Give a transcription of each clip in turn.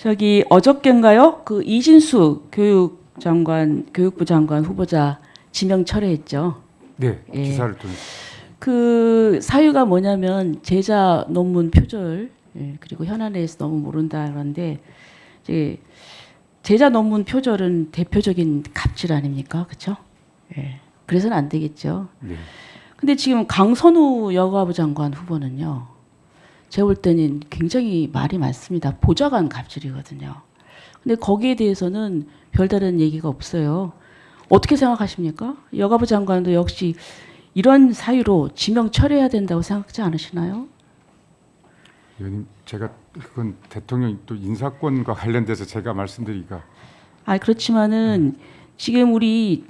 저기 어저께인가요? 그 이진수 교육부 장관 후보자 지명 철회했죠. 네, 예. 기사를 통해서. 그 사유가 뭐냐면 제자 논문 표절, 그리고 현안에서 너무 모른다 그런데 이제 제자 논문 표절은 대표적인 갑질 아닙니까, 그렇죠? 예. 그래서는 안 되겠죠. 네. 근데 지금 강선우 여가부 장관 후보는요, 제가 볼 때는 굉장히 말이 많습니다. 보좌관 갑질이거든요. 근데 거기에 대해서는 별다른 얘기가 없어요. 어떻게 생각하십니까? 여가부 장관도 역시 이런 사유로 지명 철회해야 된다고 생각하지 않으시나요? 의원님, 제가 그건 대통령 또 인사권과 관련돼서 제가 말씀드리기가. 그렇지만은 지금 우리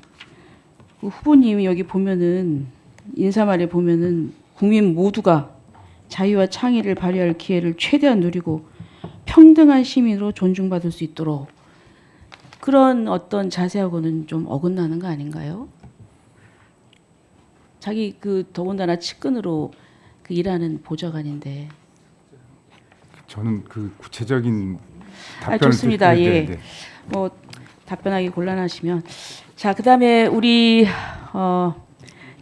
후보님이 여기 보면은 인사말에 보면은 국민 모두가 자유와 창의를 발휘할 기회를 최대한 누리고 평등한 시민으로 존중받을 수 있도록, 그런 어떤 자세하고는 좀 어긋나는 거 아닌가요? 자기 더군다나 측근으로 일하는 보좌관인데. 저는 그 구체적인 답변을 좋습니다. 드릴 예. 텐데. 뭐 답변하기 곤란하시면, 자, 그다음에 우리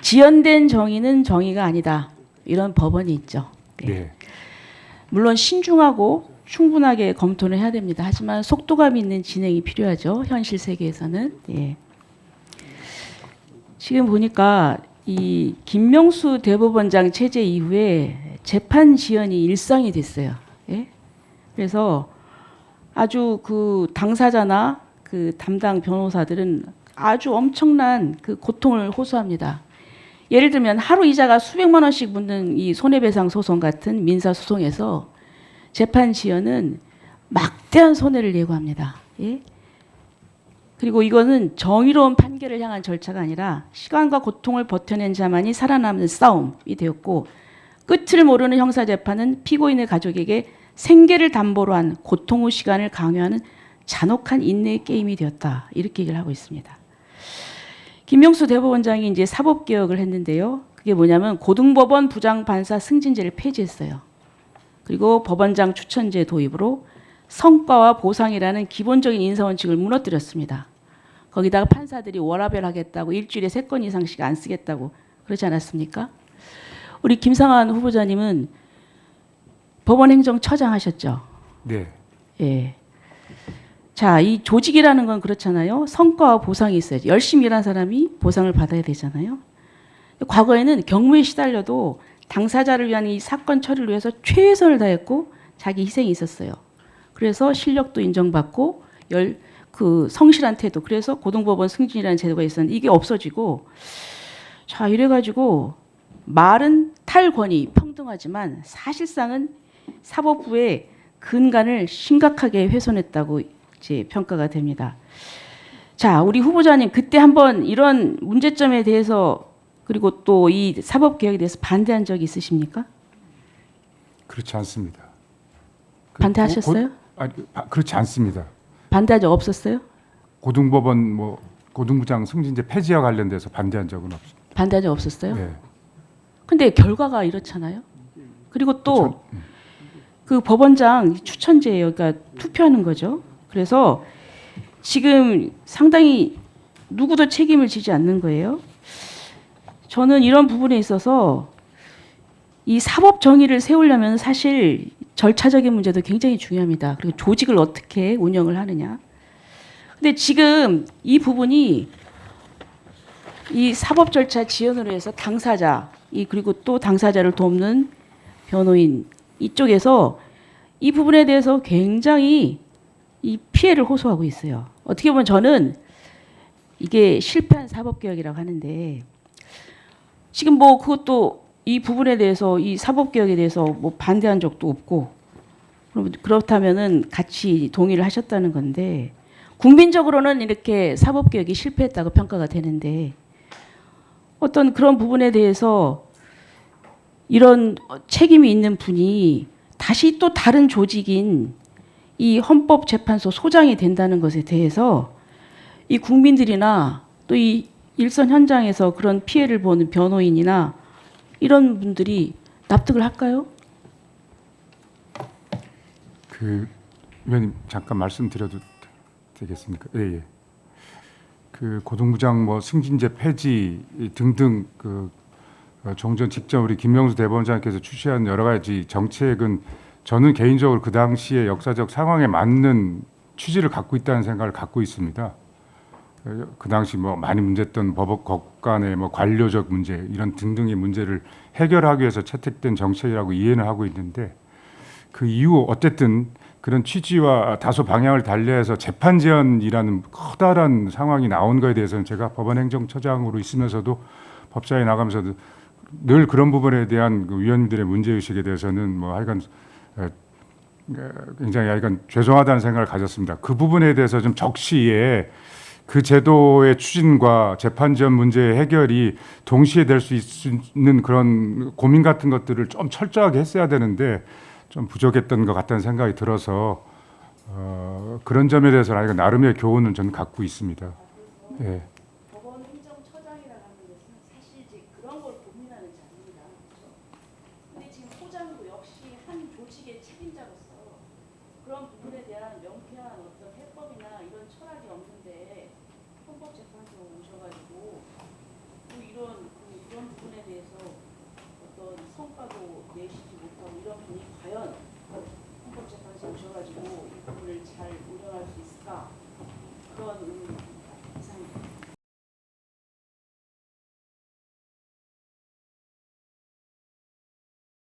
지연된 정의는 정의가 아니다, 이런 법원이 있죠. 예. 네. 물론 신중하고 충분하게 검토를 해야 됩니다. 하지만 속도감 있는 진행이 필요하죠, 현실 세계에서는. 예. 지금 보니까 이 김명수 대법원장 체제 이후에 재판 지연이 일상이 됐어요. 예? 그래서 아주 그 당사자나 그 담당 변호사들은 아주 엄청난 그 고통을 호소합니다. 예를 들면 하루 이자가 수백만 원씩 붙는 이 손해배상 소송 같은 민사 소송에서 재판 지연은 막대한 손해를 예고합니다. 예? 그리고 이거는 정의로운 판결을 향한 절차가 아니라 시간과 고통을 버텨낸 자만이 살아남는 싸움이 되었고, 끝을 모르는 형사재판은 피고인의 가족에게 생계를 담보로 한 고통 후 시간을 강요하는 잔혹한 인내의 게임이 되었다, 이렇게 얘기를 하고 있습니다. 김명수 대법원장이 이제 사법개혁을 했는데요. 그게 뭐냐면 고등법원 부장판사 승진제를 폐지했어요. 그리고 법원장 추천제 도입으로 성과와 보상이라는 기본적인 인사원칙을 무너뜨렸습니다. 거기다가 판사들이 워라밸 하겠다고 일주일에 3건 이상씩 안 쓰겠다고 그러지 않았습니까? 우리 김상환 후보자님은 법원행정처장 하셨죠? 네. 예. 자, 이 조직이라는 건 그렇잖아요. 성과와 보상이 있어야지. 열심히 일한 사람이 보상을 받아야 되잖아요. 과거에는 경무에 시달려도 당사자를 위한 이 사건 처리를 위해서 최선을 다했고 자기 희생이 있었어요. 그래서 실력도 인정받고 그 성실한 태도, 그래서 고등법원 승진이라는 제도가 있었는데 이게 없어지고, 자, 이래가지고 말은 탈권위 평등하지만 사실상은 사법부의 근간을 심각하게 훼손했다고 이제 평가가 됩니다. 자, 우리 후보자님 그때 한번 이런 문제점에 대해서, 그리고 또 이 사법개혁에 대해서 반대한 적이 있으십니까? 그렇지 않습니다. 반대하셨어요? 그렇지 않습니다. 반대한 적 없었어요? 고등법원 고등부장 승진제 폐지와 관련돼서 반대한 적은 없습니다. 반대한 적 없었어요? 네. 근데 결과가 이렇잖아요. 그리고 또 그 법원장 추천제예요. 그러니까 투표하는 거죠. 그래서 지금 상당히 누구도 책임을 지지 않는 거예요. 저는 이런 부분에 있어서 이 사법 정의를 세우려면 사실 절차적인 문제도 굉장히 중요합니다. 그리고 조직을 어떻게 운영을 하느냐. 근데 지금 이 부분이 이 사법 절차 지연으로 해서 당사자, 그리고 또 당사자를 돕는 변호인 이쪽에서 이 부분에 대해서 굉장히 이 피해를 호소하고 있어요. 어떻게 보면 저는 이게 실패한 사법개혁이라고 하는데, 지금 뭐 그것도 이 부분에 대해서, 이 사법개혁에 대해서 뭐 반대한 적도 없고, 그렇다면은 같이 동의를 하셨다는 건데, 국민적으로는 이렇게 사법개혁이 실패했다고 평가가 되는데, 어떤 그런 부분에 대해서 이런 책임이 있는 분이 다시 또 다른 조직인 이 헌법재판소 소장이 된다는 것에 대해서 이 국민들이나 또 이 일선 현장에서 그런 피해를 보는 변호인이나 이런 분들이 납득을 할까요? 위원님 잠깐 말씀드려도 되겠습니까? 예, 예. 그 고등부장 뭐 승진제 폐지 등등 그 종전 직전 우리 김명수 대법원장께서 출시한 여러 가지 정책은 저는 개인적으로 그 당시의 역사적 상황에 맞는 취지를 갖고 있다는 생각을 갖고 있습니다. 그 당시 뭐 많이 문제했던 법 간의 뭐 관료적 문제 이런 등등의 문제를 해결하기 위해서 채택된 정책이라고 이해는 하고 있는데 그 이후 어쨌든 그런 취지와 다소 방향을 달리해서 재판 제한이라는 커다란 상황이 나온 거에 대해서는 제가 법원행정처장으로 있으면서도 법사에 나가면서도 늘 그런 부분에 대한 그 위원님들의 문제의식에 대해서는 뭐 하여간 굉장히 하여간 죄송하다는 생각을 가졌습니다. 그 부분에 대해서 좀 적시에 그 제도의 추진과 재판 지연 문제의 해결이 동시에 될 수 있는 그런 고민 같은 것들을 좀 철저하게 했어야 되는데 좀 부족했던 것 같다는 생각이 들어서 그런 점에 대해서 하여간 나름의 교훈을 저는 갖고 있습니다. 예. 법원 행정처장이라고 하는 것은 사실 이제 그런 걸 고민하는 자리입니다. 그렇죠? 근데 지금 소장도 역시 한 조직의 책임자로서 그런 부분에 대한 명쾌한 어떤 해법이나 이런 철학이 없는데 헌법재판소 오셔가지고